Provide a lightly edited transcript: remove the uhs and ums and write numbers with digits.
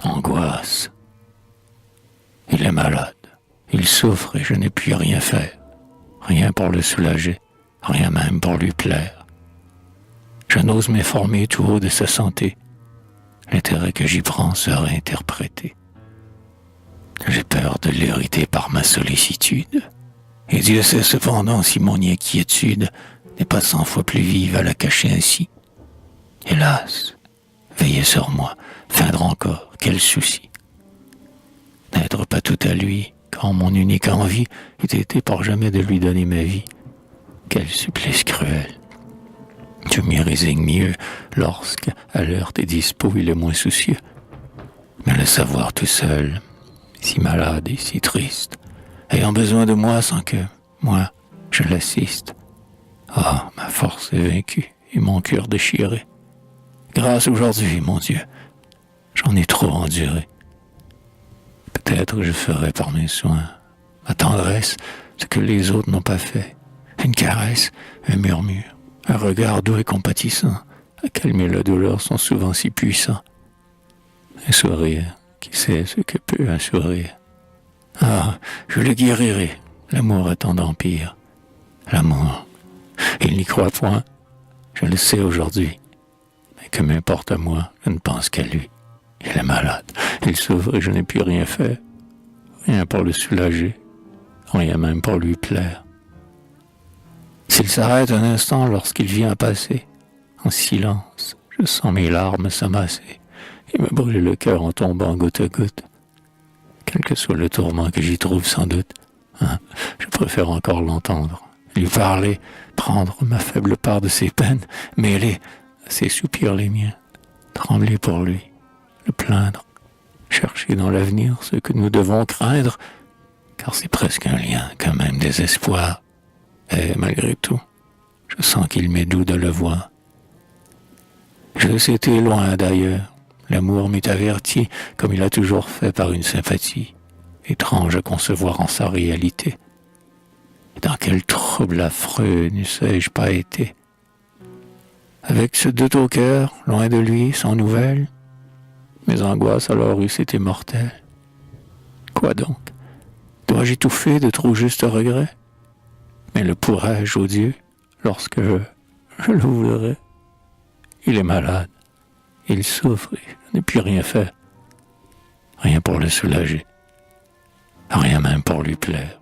Angoisse. Il est malade. Il souffre et je n'ai pu rien faire. Rien pour le soulager, rien même pour lui plaire. Je n'ose m'informer tout haut de sa santé. L'intérêt que j'y prends sera interprété. J'ai peur de l'irriter par ma sollicitude. Et Dieu sait cependant si mon inquiétude n'est pas 100 fois plus vive à la cacher ainsi. Hélas, veiller sur moi, feindre encore, quel souci. N'être pas tout à lui, quand mon unique envie eût été pour jamais de lui donner ma vie. Quel supplice cruel. Je m'y résigne mieux lorsque, à l'heure des dispos, il est moins soucieux. Mais le savoir tout seul, si malade et si triste, ayant besoin de moi sans que, moi, je l'assiste. Ah, ma force est vaincue et mon cœur déchiré. Grâce aujourd'hui, mon Dieu, j'en ai trop enduré. Peut-être que je ferai par mes soins, ma tendresse, ce que les autres n'ont pas fait. Une caresse, un murmure, un regard doux et compatissant, à calmer la douleur sont souvent si puissants. Un sourire, qui sait ce que peut un sourire. Ah, je le guérirai, l'amour a tant d'empire. L'amour, il n'y croit point, je le sais aujourd'hui. Mais que m'importe à moi, je ne pense qu'à lui. Il est malade, il souffre et je n'ai pu rien faire. Rien pour le soulager, rien même pour lui plaire. S'il s'arrête un instant lorsqu'il vient à passer, en silence, je sens mes larmes s'amasser et me brûler le cœur en tombant goutte à goutte. Quel que soit le tourment que j'y trouve sans doute, je préfère encore l'entendre, lui parler, prendre ma faible part de ses peines, mêler à ses soupirs les miens, trembler pour lui, le plaindre, chercher dans l'avenir ce que nous devons craindre, car c'est presque un lien, quand même désespoir. Et malgré tout, je sens qu'il m'est doux de le voir. J'eusse été loin d'ailleurs, l'amour m'eût averti, comme il a toujours fait par une sympathie, étrange à concevoir en sa réalité. Dans quel trouble affreux n'eusse-je pas été. Avec ce doute au cœur, loin de lui, sans nouvelles, mes angoisses alors eussent été mortelles. Quoi donc? Dois-je étouffer de trop justes regrets? Mais le pourrais-je, ô Dieu, lorsque je le voudrais? Il est malade, il souffre et je n'ai pu rien faire. Rien pour le soulager, rien même pour lui plaire.